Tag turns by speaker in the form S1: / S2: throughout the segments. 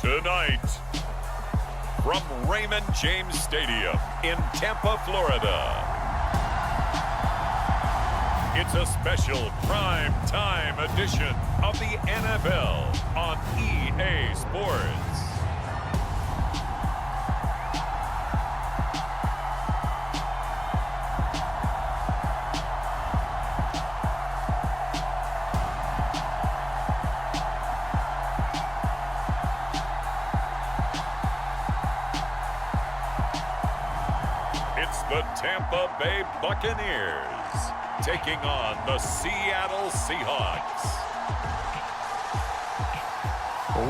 S1: Tonight, from Raymond James Stadium in Tampa, Florida, it's a special prime time edition of the NFL on EA Sports. The Tampa Bay Buccaneers taking on the Seattle Seahawks.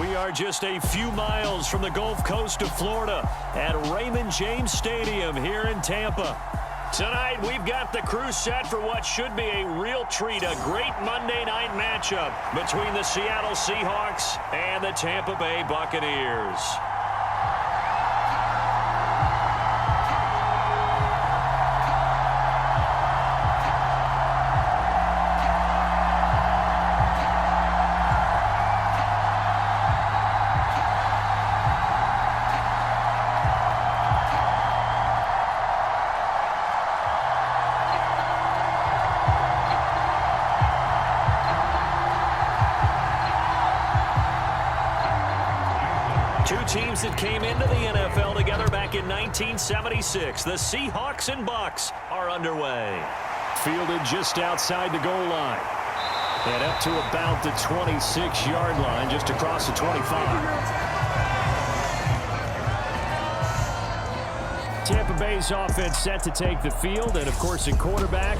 S2: We are just a few miles from the Gulf Coast of Florida at Raymond James Stadium here in Tampa. Tonight, we've got the crew set for what should be a real treat, a great Monday night matchup between the Seattle Seahawks and the Tampa Bay Buccaneers. Two teams that came into the NFL together back in 1976. The Seahawks and Bucs are underway. Fielded just outside the goal line. And up to about the 26-yard line, just across the 25. Tampa Bay's offense set to take the field. And, of course, at quarterback,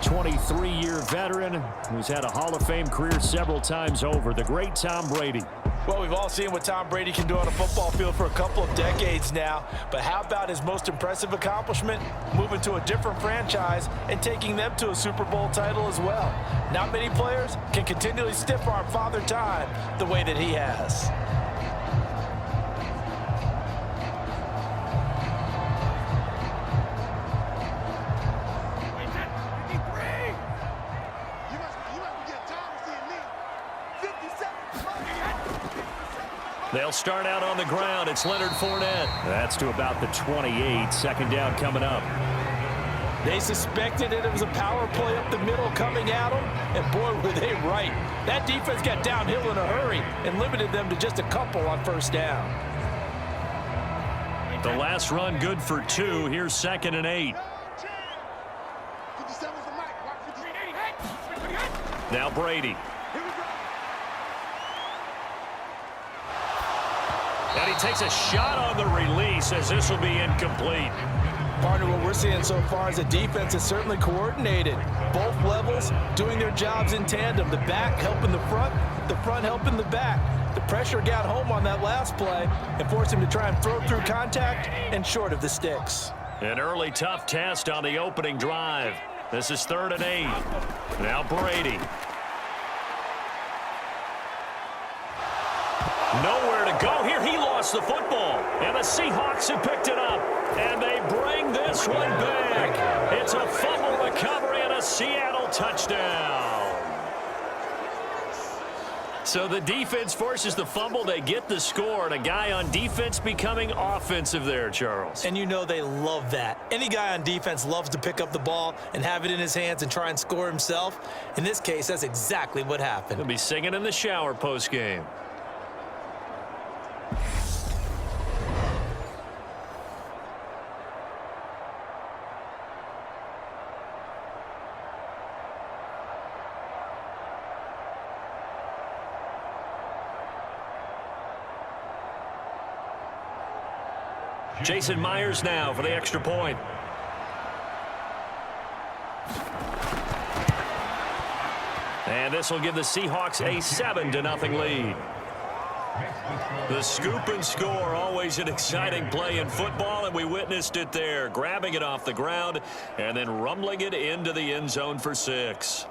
S2: 23-year veteran who's had a Hall of Fame career several times over, the great Tom Brady.
S3: Well, we've all seen what Tom Brady can do on a football field for a couple of decades now. But how about his most impressive accomplishment? Moving to a different franchise and taking them to a Super Bowl title as well. Not many players can continually stiff-arm Father Time the way that he has.
S2: They'll start out on the ground. It's Leonard Fournette. That's to about the 28. Second down coming up.
S3: They suspected it was a power play up the middle coming at them, and boy, were they right. That defense got downhill in a hurry and limited them to just a couple on first down.
S2: The last run good for 2. Here's 2nd and 8. Now Brady. And he takes a shot on the release as this will be incomplete.
S3: Partner, what we're seeing so far is a defense that's certainly coordinated. Both levels doing their jobs in tandem. The back helping the front helping the back. The pressure got home on that last play and forced him to try and throw through contact and short of the sticks.
S2: An early tough test on the opening drive. This is 3rd and 8. Now Brady. Nowhere to go here. He lost the football. And the Seahawks have picked it up. And they bring this one back. It's a fumble recovery and a Seattle touchdown. So the defense forces the fumble. They get the score. And a guy on defense becoming offensive there, Charles.
S3: And you know they love that. Any guy on defense loves to pick up the ball and have it in his hands and try and score himself. In this case, that's exactly what happened.
S2: He'll be singing in the shower post-game. Jason Myers now for the extra point. And this will give the Seahawks a 7-0 lead. The scoop and score, always an exciting play in football, and we witnessed it there, grabbing it off the ground and then rumbling it into the end zone for 6.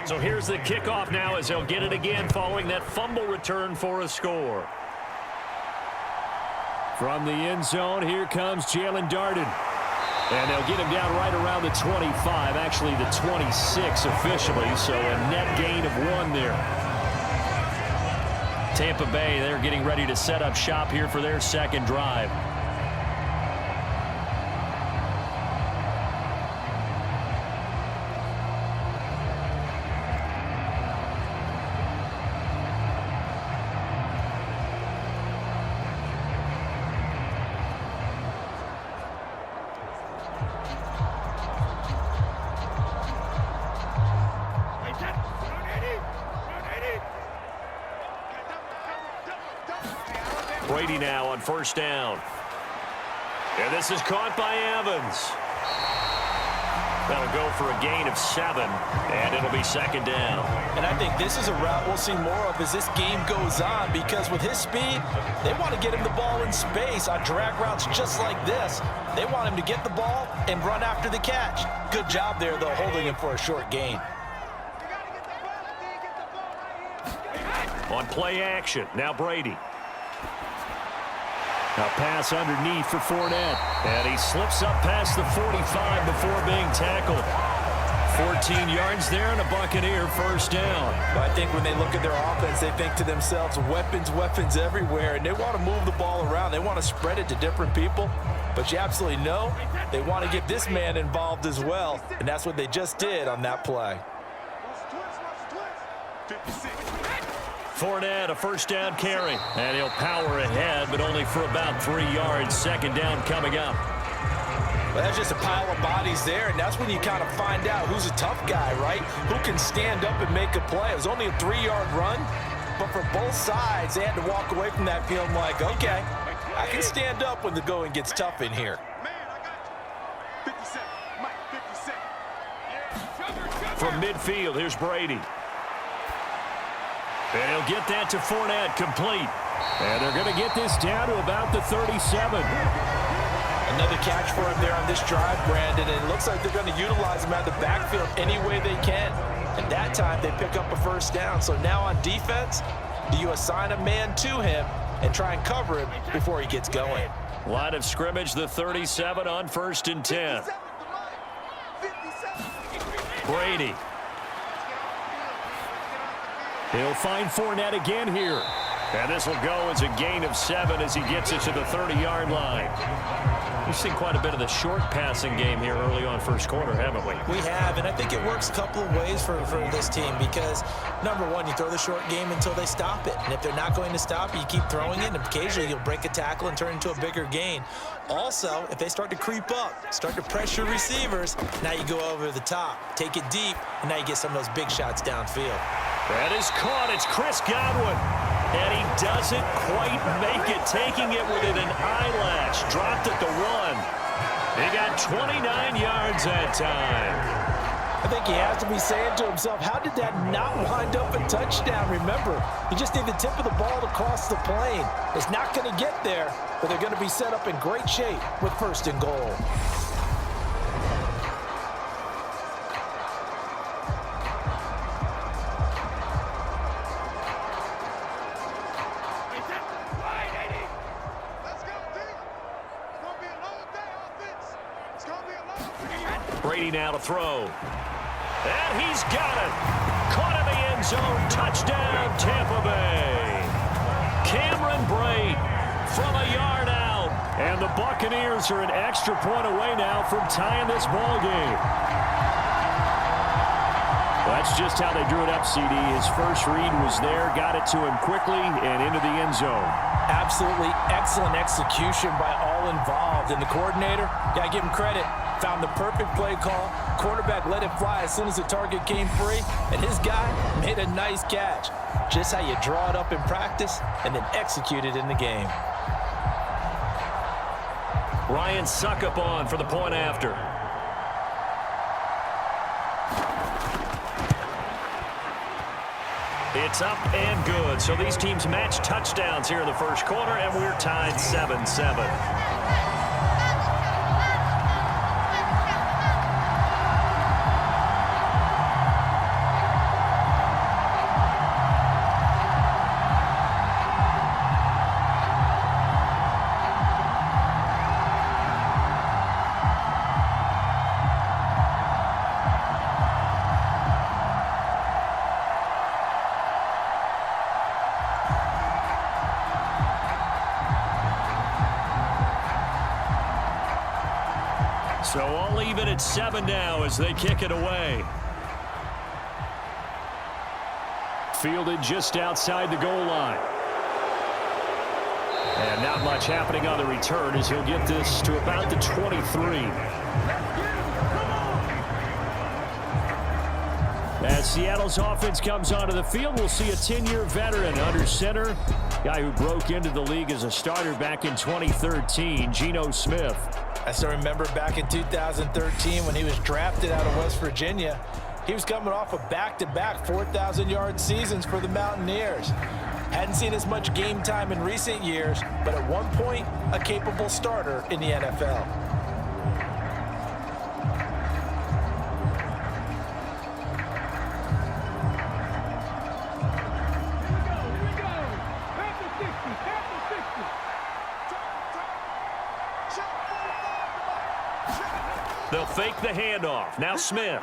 S2: So here's the kickoff now as they'll get it again following that fumble return for a score. From the end zone, here comes Jalen Darden. And they'll get him down right around the 25, actually the 26 officially, so a net gain of 1 there. Tampa Bay, they're getting ready to set up shop here for their second drive. Brady now on first down. And this is caught by Evans. That'll go for a gain of 7, and it'll be second down.
S3: And I think this is a route we'll see more of as this game goes on, because with his speed, they want to get him the ball in space on drag routes just like this. They want him to get the ball and run after the catch. Good job there, though, holding him for a short gain.
S2: On play action, now Brady. A pass underneath for Fournette. And he slips up past the 45 before being tackled. 14 yards there and a Buccaneer first down.
S3: But I think when they look at their offense, they think to themselves, weapons, weapons everywhere. And they want to move the ball around. They want to spread it to different people. But you absolutely know they want to get this man involved as well. And that's what they just did on that play.
S2: Fournette, a first down carry. And he'll power ahead, but only for about 3 yards. Second down coming up.
S3: Well, that's just a pile of bodies there, and that's when you kind of find out who's a tough guy, right? Who can stand up and make a play. It was only a 3-yard run, but for both sides, they had to walk away from that feeling like, okay, I can stand up when the going gets tough in here.
S2: From midfield, here's Brady. And he'll get that to Fournette, complete. And they're going to get this down to about the 37.
S3: Another catch for him there on this drive, Brandon, and it looks like they're going to utilize him out of the backfield any way they can. And that time, they pick up a first down. So now on defense, do you assign a man to him and try and cover him before he gets going?
S2: Line of scrimmage, the 37 on 1st and 10. Brady. He'll find Fournette again here. And this will go as a gain of 7 as he gets it to the 30-yard line. We've seen quite a bit of the short passing game here early on first quarter, haven't we?
S4: We have, and I think it works a couple of ways for this team because, number one, you throw the short game until they stop it. And if they're not going to stop it, you keep throwing it, and occasionally you'll break a tackle and turn it into a bigger gain. Also, if they start to creep up, start to pressure receivers, now you go over the top, take it deep, and now you get some of those big shots downfield.
S2: That is caught. It's Chris Godwin. And he doesn't quite make it, taking it within an eyelash. Dropped at the 1. He got 29 yards that time.
S3: I think he has to be saying to himself, how did that not wind up a touchdown? Remember, you just need the tip of the ball to cross the plane. It's not going to get there, but they're going to be set up in great shape with 1st and goal.
S2: Brady now to throw. And he's got it. Caught in the end zone. Touchdown, Tampa Bay. Cameron Brate from a yard out. And the Buccaneers are an extra point away now from tying this ball game. That's just how they drew it up, CD. His first read was there, got it to him quickly, and into the end zone.
S3: Absolutely excellent execution by all involved. And the coordinator, got to give him credit, found the perfect play call. Quarterback let it fly as soon as the target came free, and his guy made a nice catch. Just how you draw it up in practice and then execute it in the game.
S2: Ryan Suckup on for the point after. It's up and good. So these teams match touchdowns here in the first quarter, and we're tied 7-7. So all even at 7 now as they kick it away. Fielded just outside the goal line. And not much happening on the return as he'll get this to about the 23. As Seattle's offense comes onto the field, we'll see a 10-year veteran under center. Guy who broke into the league as a starter back in 2013, Geno Smith.
S3: I still remember back in 2013 when he was drafted out of West Virginia. He was coming off of back-to-back 4,000-yard seasons for the Mountaineers. Hadn't seen as much game time in recent years, but at one point, a capable starter in the NFL.
S2: They'll fake the handoff. Now Smith.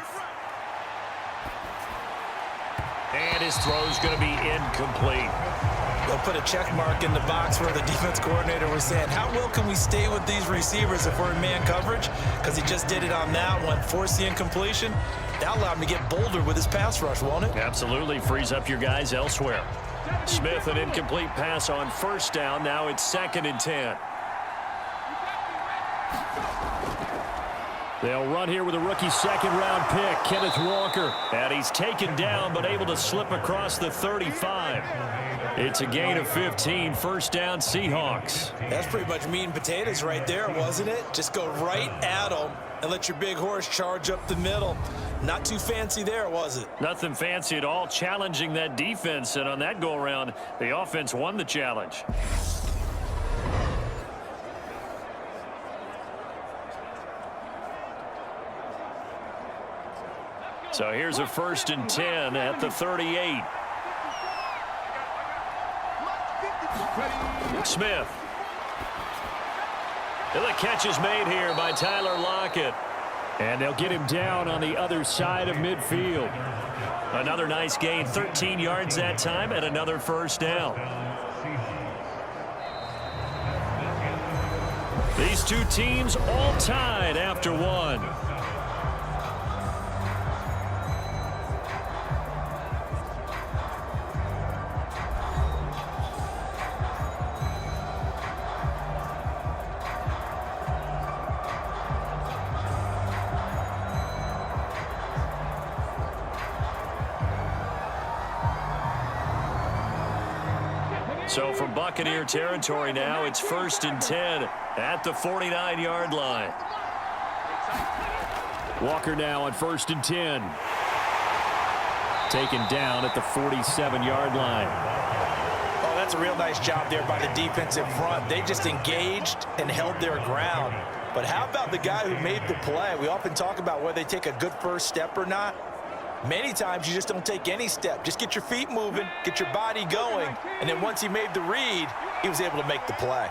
S2: And his throw's going to be incomplete.
S4: They'll put a check mark in the box where the defense coordinator was saying, how well can we stay with these receivers if we're in man coverage? Because he just did it on that one, forced the incompletion. That allowed him to get bolder with his pass rush, won't it?
S2: Absolutely. Frees up your guys elsewhere. Smith, an incomplete pass on first down. Now it's 2nd and 10. They'll run here with a rookie second-round pick, Kenneth Walker. And he's taken down but able to slip across the 35. It's a gain of 15, first down Seahawks.
S4: That's pretty much meat and potatoes right there, wasn't it? Just go right at them and let your big horse charge up the middle. Not too fancy there, was it?
S2: Nothing fancy at all, challenging that defense. And on that go-around, the offense won the challenge. So here's a 1st and 10 at the 38. Smith. And the catch is made here by Tyler Lockett. And they'll get him down on the other side of midfield. Another nice gain, 13 yards that time, and another first down. These two teams all tied after one. So from Buccaneer territory now, it's 1st and 10 at the 49-yard line. Walker now on 1st and 10. Taken down at the 47-yard line.
S3: Oh, that's a real nice job there by the defensive front. They just engaged and held their ground. But how about the guy who made the play? We often talk about whether they take a good first step or not. Many times you just don't take any step. Just get your feet moving, get your body going, and then once he made the read, he was able to make the play.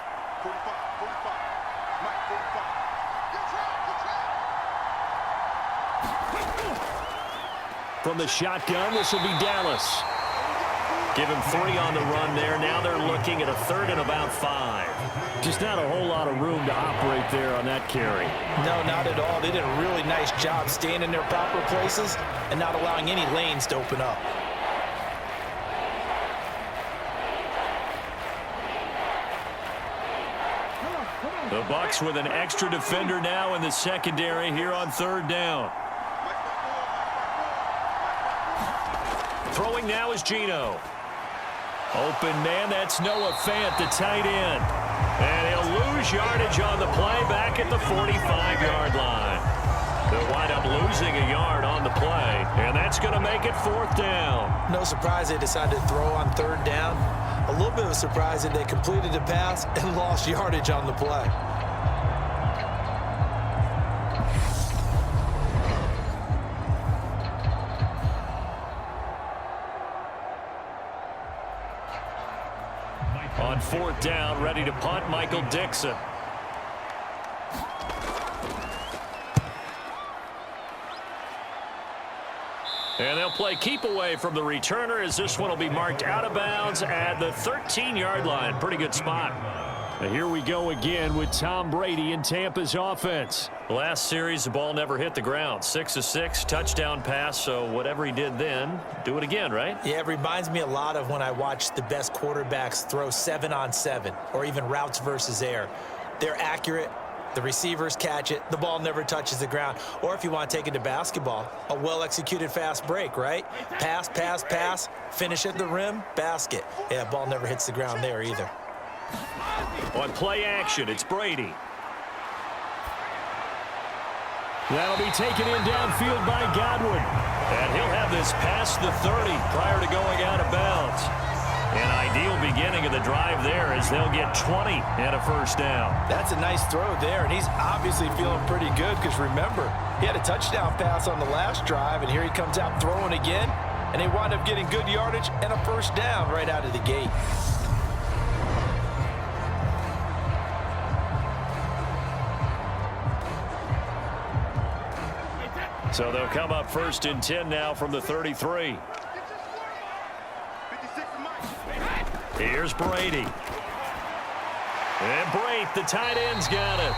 S2: From the shotgun, this will be Dallas. Give him 3 on the run there. Now they're looking at a 3rd and about 5. Just not a whole lot of room to operate there on that carry.
S3: No, not at all. They did a really nice job staying in their proper places and not allowing any lanes to open up.
S2: The Bucs with an extra defender now in the secondary here on 3rd down. Throwing now is Geno. Open man, that's Noah Fant, the tight end. And he'll lose yardage on the play back at the 45-yard line. They'll wind up losing a yard on the play, and that's going to make it 4th down.
S4: No surprise they decided to throw on 3rd down. A little bit of a surprise that they completed the pass and lost yardage on the play.
S2: On 4th down, ready to punt, Michael Dixon. And they'll play keep away from the returner as this one will be marked out of bounds at the 13-yard line. Pretty good spot. And here we go again with Tom Brady in Tampa's offense.
S5: Last series, the ball never hit the ground. 6 of 6, touchdown pass, so whatever he did then, do it again, right?
S4: Yeah, it reminds me a lot of when I watch the best quarterbacks throw 7-on-7 or even routes versus air. They're accurate. The receivers catch it. The ball never touches the ground. Or if you want to take it to basketball, a well-executed fast break, right? Pass, pass, pass, finish at the rim, basket. Yeah, ball never hits the ground there either.
S2: On play action, it's Brady. That'll be taken in downfield by Godwin. And he'll have this past the 30 prior to going out of bounds. An ideal beginning of the drive there as they'll get 20 and a first down.
S3: That's a nice throw there, and he's obviously feeling pretty good because remember, he had a touchdown pass on the last drive, and here he comes out throwing again, and they wind up getting good yardage and a first down right out of the gate.
S2: So they'll come up 1st and 10 now from the 33. Here's Brady. And Brate, the tight end's got it.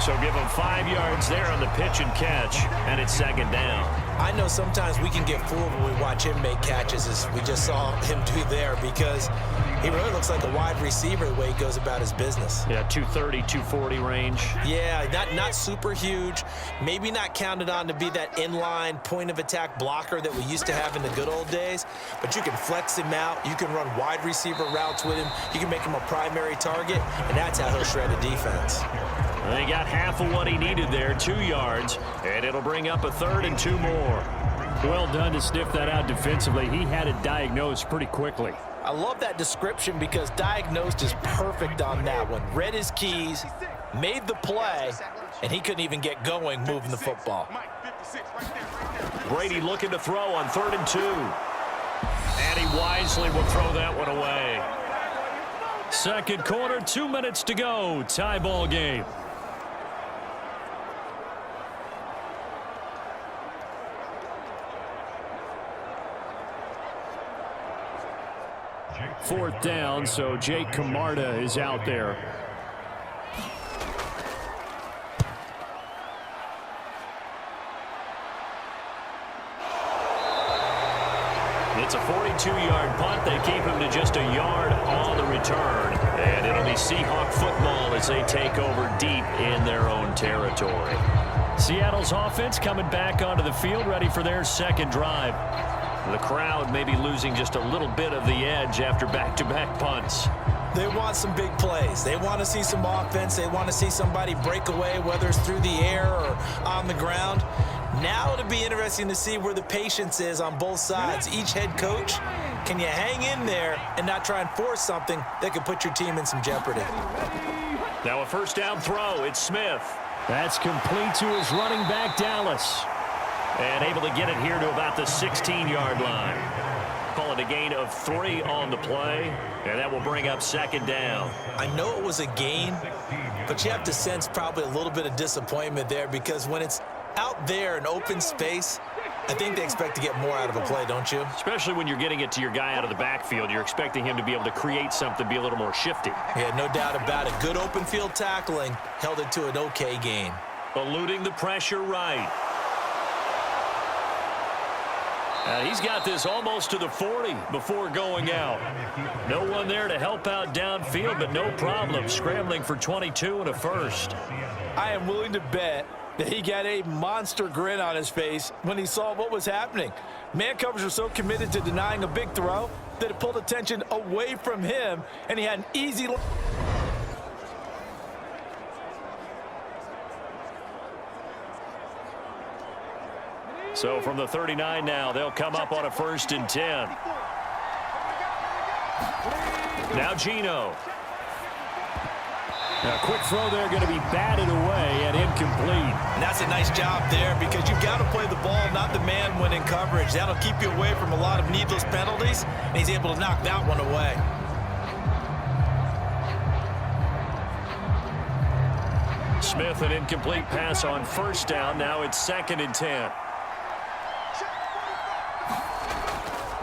S2: So give him 5 yards there on the pitch and catch, and it's 2nd down.
S4: I know sometimes we can get fooled when we watch him make catches, as we just saw him do there, because he really looks like a wide receiver the way he goes about his business.
S2: Yeah, 230, 240 range.
S4: Yeah, not super huge. Maybe not counted on to be that inline point-of-attack blocker that we used to have in the good old days, but you can flex him out. You can run wide receiver routes with him. You can make him a primary target, and that's how he'll shred a defense.
S2: Well, he got half of what he needed there, 2 yards, and it'll bring up a 3rd and 2 more. Well done to sniff that out defensively. He had it diagnosed pretty quickly.
S3: I love that description because diagnosed is perfect on that one. Read his keys, made the play, and he couldn't even get going moving the football.
S2: Brady looking to throw on 3rd and 2. And he wisely will throw that one away. 2nd quarter, 2 minutes to go. Tie ball game. Fourth down, so Jake Camarda is out there. It's a 42-yard punt. They keep him to just a yard on the return. And it'll be Seahawk football as they take over deep in their own territory. Seattle's offense coming back onto the field, ready for their 2nd drive. The crowd may be losing just a little bit of the edge after back-to-back punts.
S4: They want some big plays. They want to see some offense. They want to see somebody break away, whether it's through the air or on the ground. Now it'll be interesting to see where the patience is on both sides. Each head coach, can you hang in there and not try and force something that could put your team in some jeopardy?
S2: Now a 1st down throw. It's Smith. That's complete to his running back, Dallas. And able to get it here to about the 16-yard line. Call it a gain of 3 on the play, and that will bring up 2nd down.
S4: I know it was a gain, but you have to sense probably a little bit of disappointment there because when it's out there in open space, I think they expect to get more out of a play, don't you?
S2: Especially when you're getting it to your guy out of the backfield. You're expecting him to be able to create something, be a little more shifty.
S4: Yeah, no doubt about it. Good open field tackling held it to an okay gain.
S2: Eluding the pressure right. He's got this almost to the 40 before going out. No one there to help out downfield, but no problem. Scrambling for 22 and a first.
S3: I am willing to bet that he got a monster grin on his face when he saw what was happening. Man covers were so committed to denying a big throw that it pulled attention away from him, and he had an easy...
S2: So from the 39 now, they'll come up on a 1st and 10. Now Gino. A quick throw there going to be batted away and incomplete.
S4: And that's a nice job there because you've got to play the ball, not the man when in coverage. That'll keep you away from a lot of needless penalties, and he's able to knock that one away.
S2: Smith, an incomplete pass on 1st down. Now it's 2nd and 10.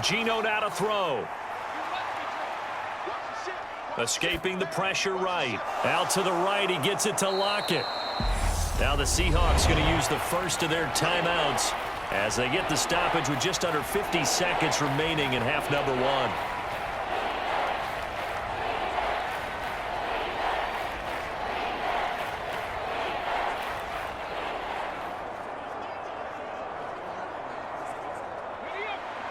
S2: Gino now to throw. Escaping the pressure right. Out to the right, he gets it to Lockett. Now the Seahawks going to use the first of their timeouts as they get the stoppage with just under 50 seconds remaining in half number one.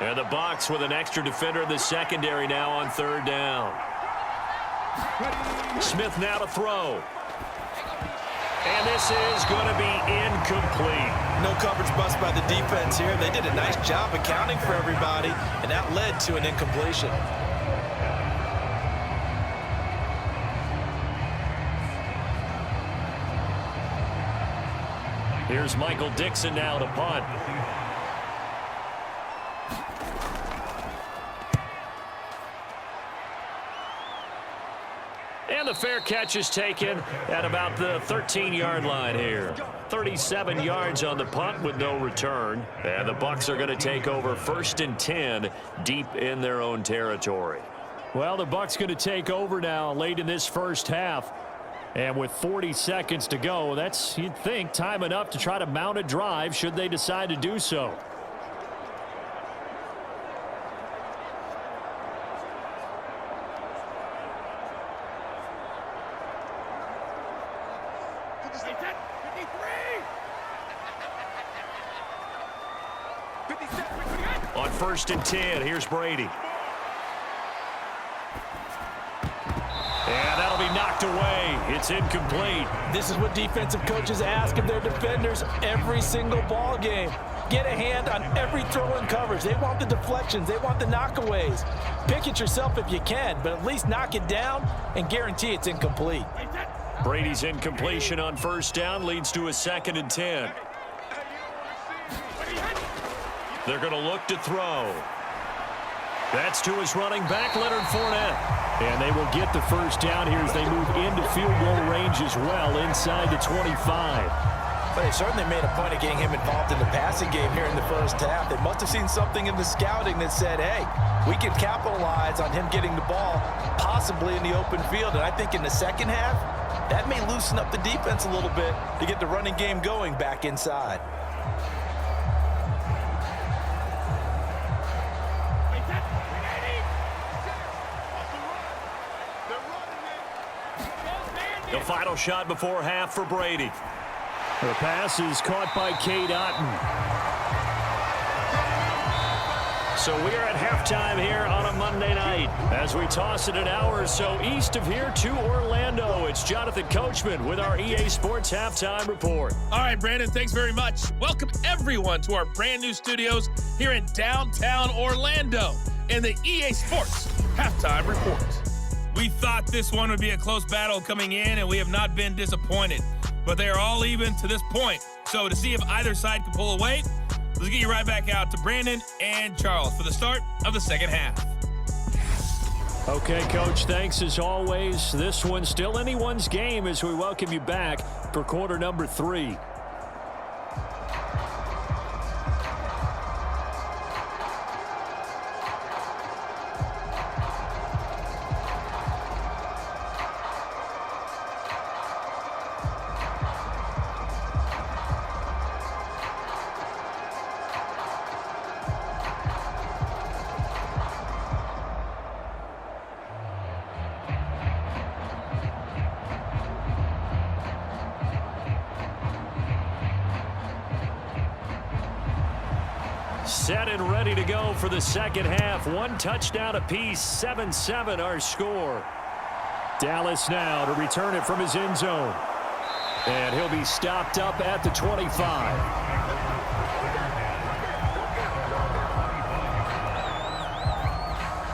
S2: And the Bucs with an extra defender in the secondary now on third down. Smith now to throw. And this is going to be incomplete.
S4: No coverage bust by the defense here. They did a nice job accounting for everybody, and that led to an incompletion.
S2: Here's Michael Dixon now to punt. And the fair catch is taken at about the 13-yard line here. 37 yards on the punt with no return. And the Bucs are going to take over 1st and 10 deep in their own territory. Well, the Bucs going to take over now late in this first half. And with 40 seconds to go, that's, you'd think, time enough to try to mount a drive should they decide to do so. On 1st and 10, here's Brady. And that'll be knocked away. It's incomplete.
S3: This is what defensive coaches ask of their defenders every single ball game. Get a hand on every throw in coverage. They want the deflections. They want the knockaways. Pick it yourself if you can, but at least knock it down and guarantee it's incomplete.
S2: Brady's incompletion on 1st down leads to a 2nd and 10. They're going to look to throw. That's to his running back, Leonard Fournette. And they will get the 1st down here as they move into field goal range as well inside the 25.
S4: But they certainly made a point of getting him involved in the passing game here in the first half. They must have seen something in the scouting that said, hey, we can capitalize on him getting the ball possibly in the open field. And I think in the second half, that may loosen up the defense a little bit to get the running game going back inside.
S2: The final shot before half for Brady. The pass is caught by Cade Otton. So we are at halftime here on a Monday night as we toss it an hour or so east of here to Orlando. It's Jonathan Coachman with our EA Sports Halftime Report.
S6: All right, Brandon, thanks very much. Welcome everyone to our brand new studios here in downtown Orlando in the EA Sports Halftime Report. We thought this one would be a close battle coming in, and we have not been disappointed. But they are all even to this point. So to see if either side can pull away, let's get you right back out to Brandon and Charles for the start of the second half.
S2: Okay, Coach, thanks as always. This one's still anyone's game as we welcome you back for quarter number 3. Set and ready to go for the second half. 1 touchdown apiece, 7-7 our score. Dallas now to return it from his end zone. And he'll be stopped up at the 25.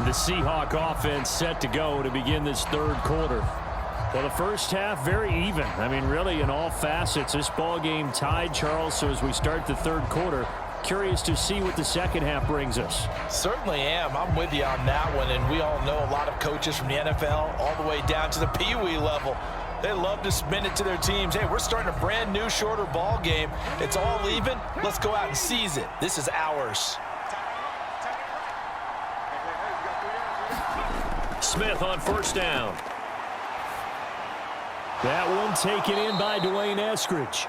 S2: The Seahawk offense set to go to begin this third quarter. Well, the first half, very even. I mean, really, in all facets, this ball game tied, Charles. So as we start the third quarter, curious to see what the second half brings us.
S4: Certainly am. I'm with you on that one, and we all know a lot of coaches from the NFL all the way down to the Pee-wee level. They love to spin it to their teams. Hey, we're starting a brand new, shorter ball game. It's all even. Let's go out and seize it. This is ours.
S2: Smith on first down.
S5: That one taken in by Dwayne Eskridge.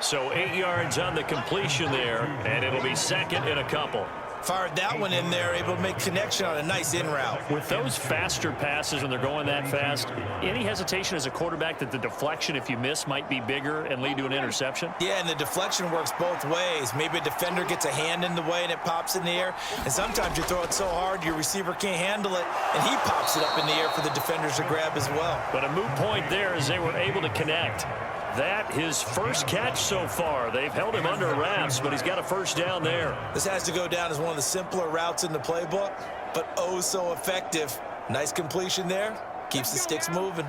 S2: So 8 yards on the completion there, and it'll be second and a couple.
S4: Fired that one in there, able to make connection on a nice in route.
S2: With those faster passes when they're going that fast, any hesitation as a quarterback that the deflection, if you miss, might be bigger and lead to an interception?
S4: Yeah, and the deflection works both ways. Maybe a defender gets a hand in the way and it pops in the air. And sometimes you throw it so hard your receiver can't handle it, and he pops it up in the air for the defenders to grab as well.
S2: But a moot point there as they were able to connect. That his first catch so far. They've held him under wraps, but he's got a first down there.
S4: This has to go down as one of the simpler routes in the playbook, but oh so effective. Nice completion there. Keeps the sticks moving.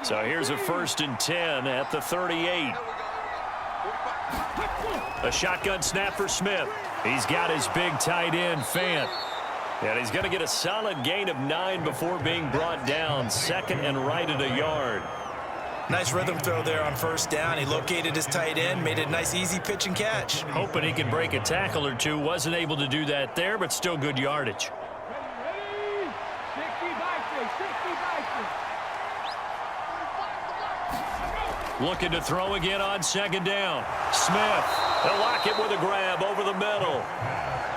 S2: So here's a 1st and 10 at the 38. A shotgun snap for Smith. He's got his big tight end, Fant. And he's going to get a solid gain of 9 before being brought down. Second and right at a yard.
S4: Nice rhythm throw there on first down. He located his tight end, made it a nice easy pitch and catch.
S2: Hoping he could break a tackle or two. Wasn't able to do that there, but still good yardage. Looking to throw again on second down. Smith, they'll lock it with a grab over the middle.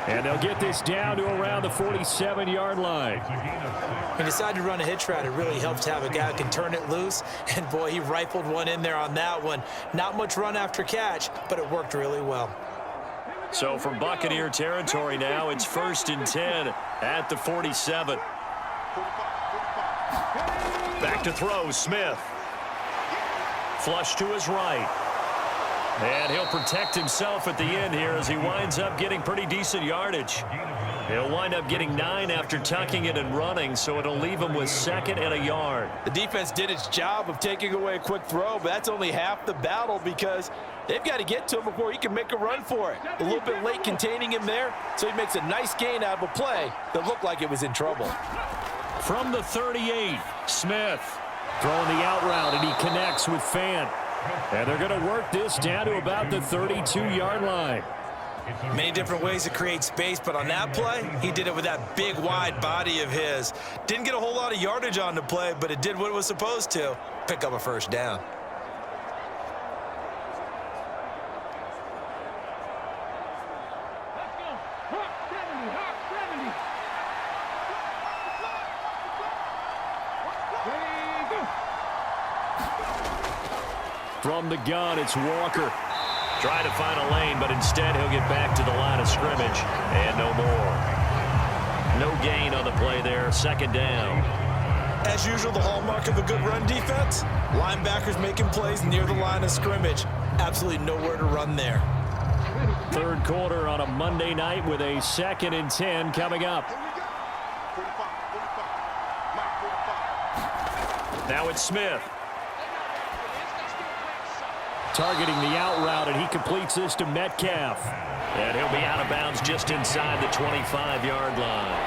S5: And they'll get this down to around the 47-yard line.
S4: He decided to run a hitch route. It really helps to have a guy who can turn it loose. And, boy, he rifled one in there on that one. Not much run after catch, but it worked really well.
S2: So from Buccaneer territory now, it's 1st and 10 at the 47. Back to throw, Smith. Flush to his right. And he'll protect himself at the end here as he winds up getting pretty decent yardage. He'll wind up getting 9 after tucking it and running, so it'll leave him with 2nd and a yard.
S3: The defense did its job of taking away a quick throw, but that's only half the battle because they've got to get to him before he can make a run for it. A little bit late containing him there, so he makes a nice gain out of a play that looked like it was in trouble.
S2: From the 38, Smith.
S5: Throwing the out route, and he connects with Fant. And they're going to work this down to about the 32-yard line.
S4: Many different ways to create space, but on that play, he did it with that big, wide body of his. Didn't get a whole lot of yardage on the play, but it did what it was supposed to. Pick up a first down.
S5: From the gun, it's Walker.
S2: Try to find a lane, but instead he'll get back to the line of scrimmage. And no more. No gain on the play there. 2nd down.
S4: As usual, the hallmark of a good run defense, linebackers making plays near the line of scrimmage. Absolutely nowhere to run there.
S5: 3rd quarter on a Monday night with a 2nd and 10 coming up.
S2: Now it's Smith.
S5: Targeting the out route, and he completes this to Metcalf.
S2: And he'll be out of bounds just inside the 25-yard line.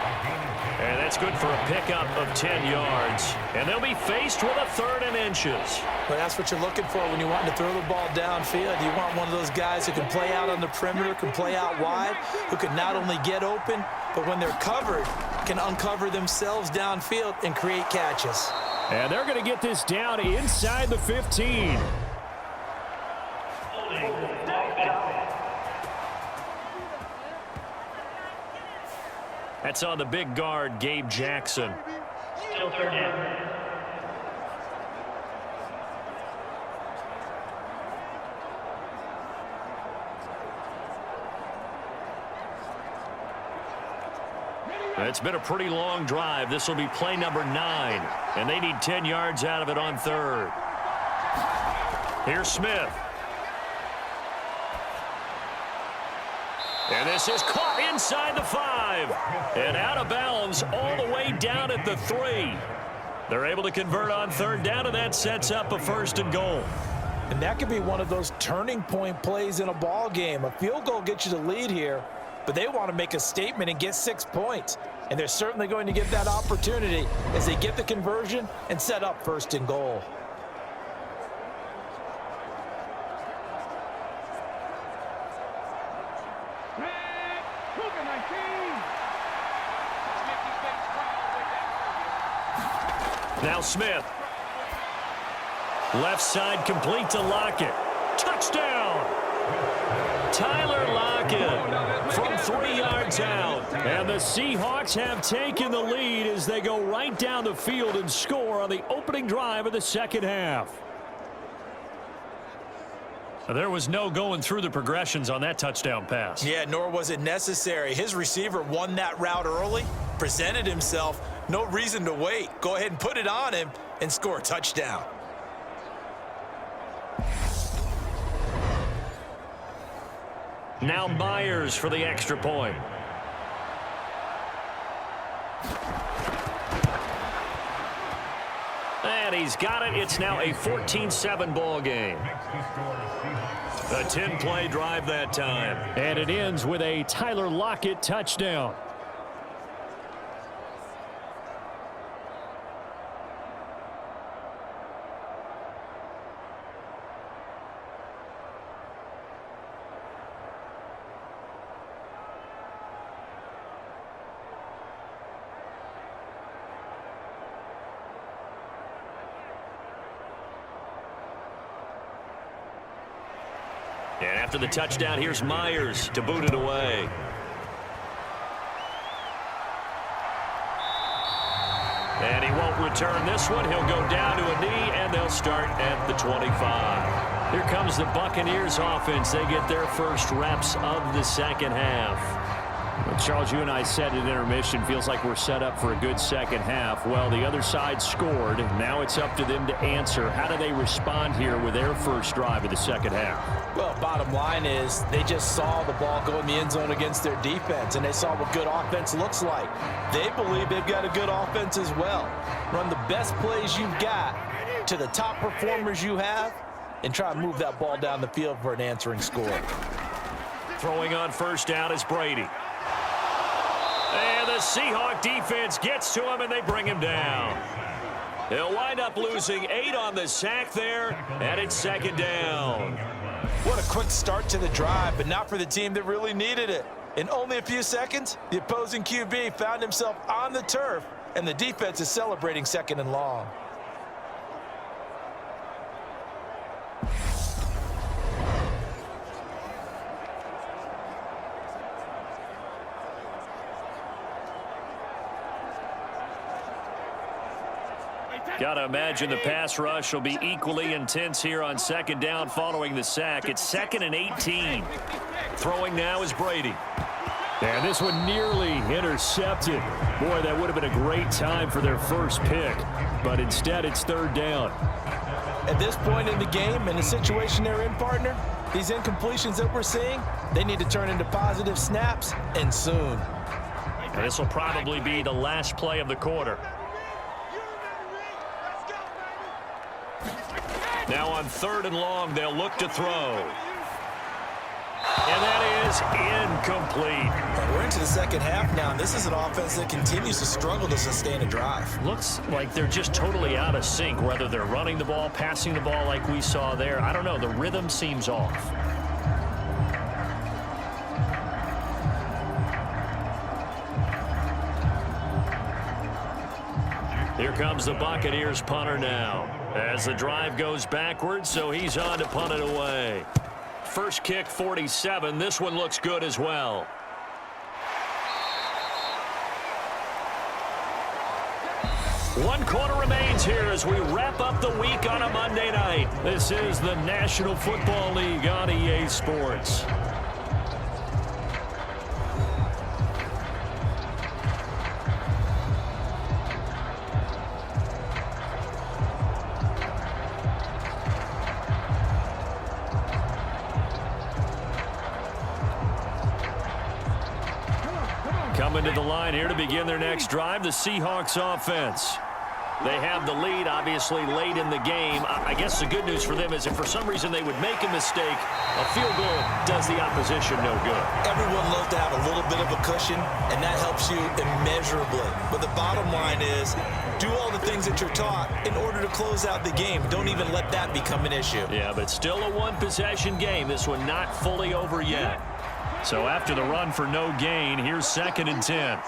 S2: And that's good for a pickup of 10 yards. And they'll be faced with a 3rd and inches.
S4: Well, that's what you're looking for when you want to throw the ball downfield. You want one of those guys who can play out on the perimeter, can play out wide, who can not only get open, but when they're covered, can uncover themselves downfield and create catches.
S5: And they're going to get this down inside the 15.
S2: That's on the big guard, Gabe Jackson.
S7: Still 3rd down.
S2: It's been a pretty long drive. This will be play number 9, and they need 10 yards out of it on 3rd. Here's Smith. And this is caught inside the 5. And out of bounds all the way down at the 3. They're able to convert on 3rd down, and that sets up a 1st and goal.
S3: And that could be one of those turning point plays in a ball game. A field goal gets you the lead here, but they want to make a statement and get 6 points. And they're certainly going to get that opportunity as they get the conversion and set up 1st and goal.
S2: Now Smith. Left side complete to Lockett. Touchdown! Tyler Lockett from 3 yards out. And the Seahawks have taken the lead as they go right down the field and score on the opening drive of the second half. There was no going through the progressions on that touchdown pass.
S4: Yeah, nor was it necessary. His receiver won that route early, presented himself, no reason to wait. Go ahead and put it on him and score a touchdown.
S2: Now Myers for the extra point. And he's got it. It's now a 14-7 ball game. A 10-play drive that time. And it ends with a Tyler Lockett touchdown. And after the touchdown, here's Myers to boot it away. And he won't return this one. He'll go down to a knee, and they'll start at the 25. Here comes the Buccaneers offense. They get their first reps of the second half. Well, Charles, you and I said at intermission, feels like we're set up for a good second half. Well, the other side scored. Now it's up to them to answer. How do they respond here with their first drive of the second half?
S3: Well, bottom line is they just saw the ball go in the end zone against their defense, and they saw what good offense looks like. They believe they've got a good offense as well. Run the best plays you've got to the top performers you have, and try and move that ball down the field for an answering score.
S2: Throwing on first down is Brady. And the Seahawk defense gets to him, and they bring him down. He'll wind up losing 8 on the sack there, and it's second down.
S3: What a quick start to the drive, but not for the team that really needed it. In only a few seconds, the opposing QB found himself on the turf, and the defense is celebrating second and long.
S2: Got to imagine the pass rush will be equally intense here on second down following the sack. It's 2nd and 18. Throwing now is Brady. And this one nearly intercepted. Boy, that would have been a great time for their first pick. But instead, it's third down.
S3: At this point in the game and the situation they're in, partner, these incompletions that we're seeing, they need to turn into positive snaps, and soon.
S2: And this will probably be the last play of the quarter. Now on 3rd and long, they'll look to throw. And that is incomplete.
S4: We're into the second half now, and this is an offense that continues to struggle to sustain a drive.
S2: Looks like they're just totally out of sync, whether they're running the ball, passing the ball like we saw there. I don't know. The rhythm seems off. Here comes the Buccaneers punter now. As the drive goes backwards, so he's on to punt it away. First kick, 47. This one looks good as well. One quarter remains here as we wrap up the week on a Monday night. This is the National Football League on EA Sports. Coming to the line here to begin their next drive, the Seahawks offense. They have the lead, obviously, late in the game. I guess the good news for them is if for some reason they would make a mistake, a field goal does the opposition no good.
S4: Everyone loves to have a little bit of a cushion, and that helps you immeasurably. But the bottom line is, do all the things that you're taught in order to close out the game. Don't even let that become an issue.
S2: Yeah, but still a one-possession game. This one not fully over yet. So after the run for no gain, here's 2nd and 10.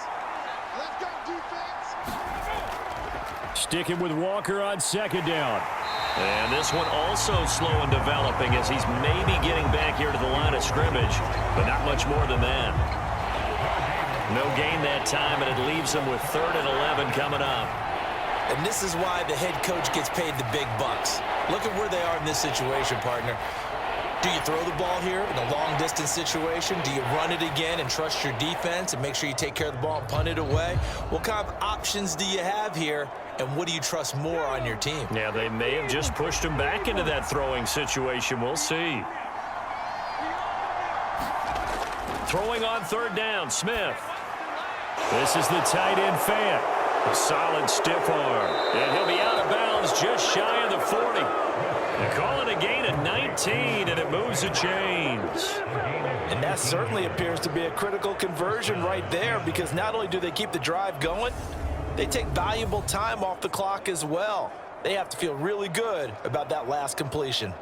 S2: Sticking with Walker on second down.
S5: And this one also slow in developing as he's maybe getting back here to the line of scrimmage, but not much more than that. No gain that time, and it leaves him with 3rd and 11 coming up.
S4: And this is why the head coach gets paid the big bucks. Look at where they are in this situation, partner. Do you throw the ball here in a long-distance situation? Do you run it again and trust your defense and make sure you take care of the ball and punt it away? What kind of options do you have here, and what do you trust more on your team?
S2: Yeah, they may have just pushed him back into that throwing situation. We'll see. Throwing on 3rd down, Smith. This is the tight end Fant. A solid stiff arm. And he'll be out of bounds just shy of the 40. They call it a gain of 19, and it moves the chains.
S3: And that certainly appears to be a critical conversion right there, because not only do they keep the drive going, they take valuable time off the clock as well. They have to feel really good about that last completion.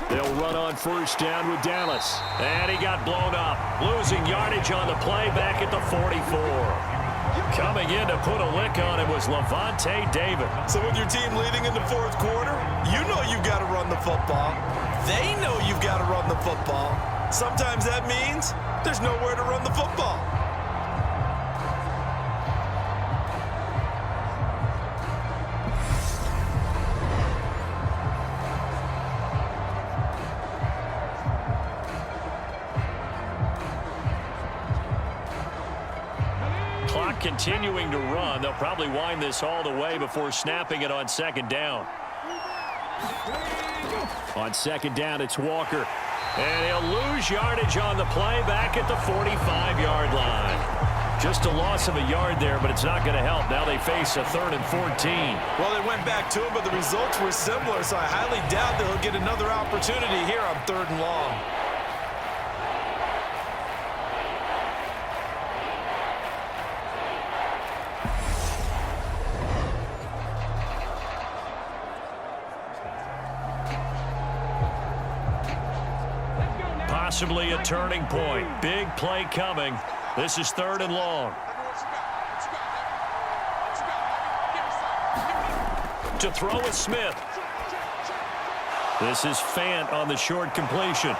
S2: They'll run on 1st down with Dallas. And he got blown up. Losing yardage on the play back at the 44. Coming in to put a lick on it was Levante David.
S3: So with your team leading in the 4th quarter, you know you've got to run the football. They know you've got to run the football. Sometimes that means there's nowhere to run the football.
S2: Clock continuing to run. They'll probably wind this all the way before snapping it on 2nd down. On 2nd down, it's Walker. And he'll lose yardage on the play back at the 45-yard line. Just a loss of a yard there, but it's not going to help. Now they face a 3rd and 14.
S3: Well, they went back to him, but the results were similar, so I highly doubt that he'll get another opportunity here on 3rd and long.
S2: Possibly a turning point. Big play coming. This is 3rd and long. To throw is Smith. This is Fant on the short completion.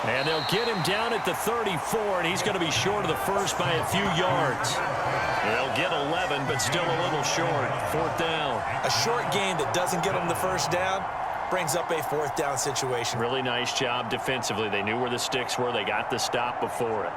S2: And they'll get him down at the 34, and he's going to be short of the first by a few yards. They'll get 11, but still a little short. 4th down.
S4: A short gain that doesn't get them the 1st down brings up a 4th down situation.
S2: Really nice job defensively. They knew where the sticks were. They got the stop before it.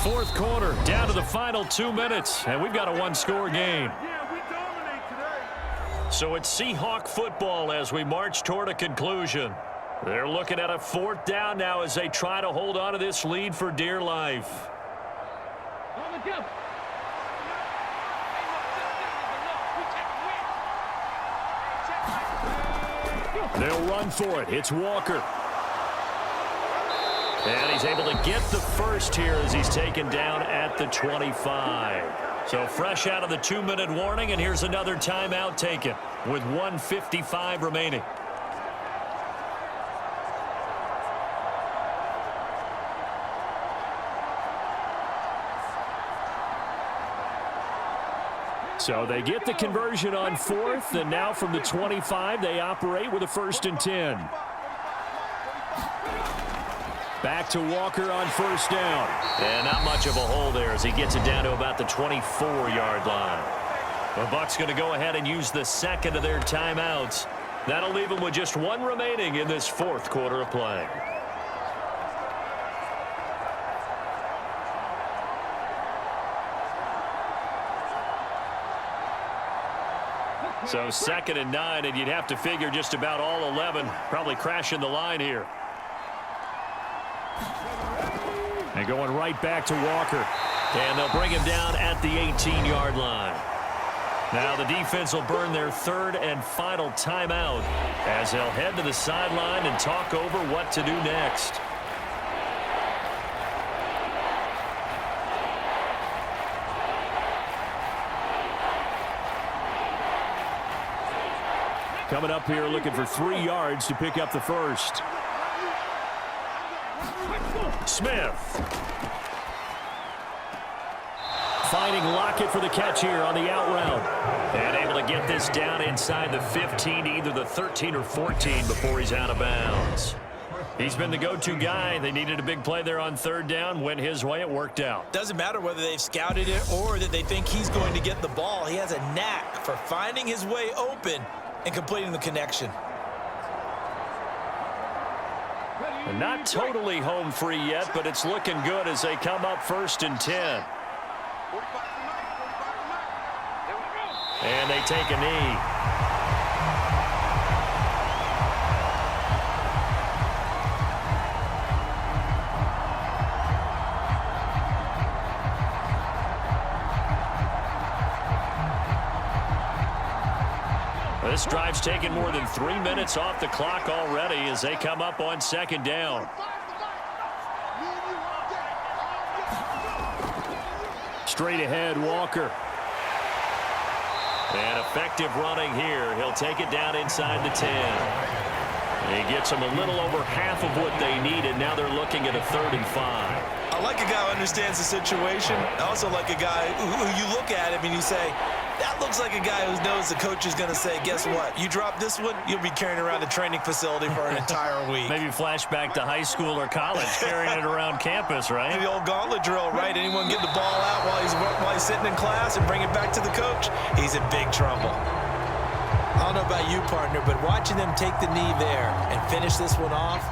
S2: Fourth quarter, down to the final 2 minutes, and we've got a one-score game. So it's Seahawk football as we march toward a conclusion. They're looking at a 4th down now as they try to hold on to this lead for dear life. They'll run for it. It's Walker. And he's able to get the first here as he's taken down at the 25. So fresh out of the 2-minute warning, and here's another timeout taken with 1:55 remaining. So they get the conversion on 4th, and now from the 25, they operate with a 1st and 10. Back to Walker on 1st down. And not much of a hole there as he gets it down to about the 24-yard line. The Bucs going to go ahead and use the 2nd of their timeouts. That'll leave them with just 1 remaining in this 4th quarter of play. So 2nd and 9, and you'd have to figure just about all 11 probably crashing the line here. And going right back to Walker. And they'll bring him down at the 18-yard line. Now the defense will burn their 3rd and final timeout as they'll head to the sideline and talk over what to do next. Coming up here looking for 3 yards to pick up the first. Smith. Finding Lockett for the catch here on the out route. And able to get this down inside the 15, either the 13 or 14 before he's out of bounds. He's been the go-to guy. They needed a big play there on 3rd down. Went his way. It worked out.
S4: Doesn't matter whether they've scouted it or that they think he's going to get the ball. He has a knack for finding his way open and completing the connection.
S2: And not totally home free yet, but it's looking good as they come up 1st and 10. And they take a knee. This drive's taken more than 3 minutes off the clock already as they come up on 2nd down. Straight ahead, Walker. And effective running here. He'll take it down inside the 10. He gets them a little over half of what they needed. Now they're looking at a 3rd and 5.
S4: I like a guy who understands the situation. I also like a guy who you look at him and you say, that looks like a guy who knows the coach is going to say, guess what? You drop this one, you'll be carrying around the training facility for an entire week.
S2: Maybe flashback to high school or college, carrying it around campus, right?
S4: The old gauntlet drill, right? Anyone get the ball out while he's sitting in class and bring it back to the coach? He's in big trouble. I don't know about you, partner, but watching them take the knee there and finish this one off,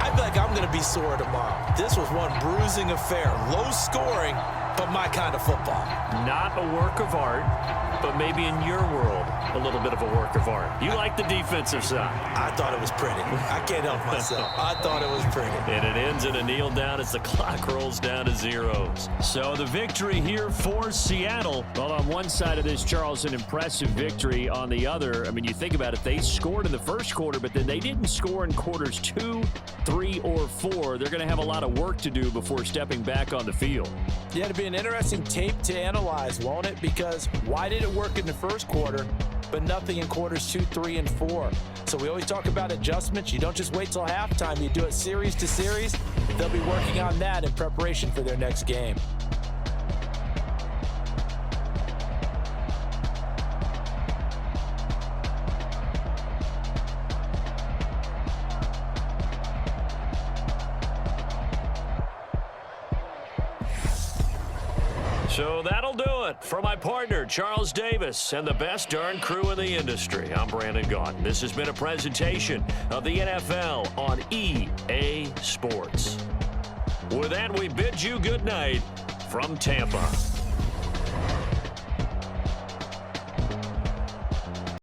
S4: I feel like I'm going to be sore tomorrow. This was one bruising affair. Low scoring, but my kind of football.
S2: Not a work of art, but maybe in your world, a little bit of a work of art. You like the defensive side.
S4: I thought it was pretty. I can't help myself. I thought it was pretty.
S2: And it ends in a kneel down as the clock rolls down to zeros. So the victory here for Seattle. Well, on one side of this, Charles, an impressive victory. On the other, I mean, you think about it, they scored in the first quarter, but then they didn't score in quarters 2, 3, or 4. They're going to have a lot of work to do before stepping back on the field.
S4: Yeah, it'll be an interesting tape to analyze, won't it? Because why did it work in the first quarter, but nothing in quarters 2, 3, and 4? So we always talk about adjustments. You don't just wait till halftime. You do it series to series. They'll be working on that in preparation for their next game.
S2: So that'll do it for my partner, Charles Davis, and the best darn crew in the industry. I'm Brandon Gaudin. This has been a presentation of the NFL on EA Sports. With that, we bid you good night from Tampa.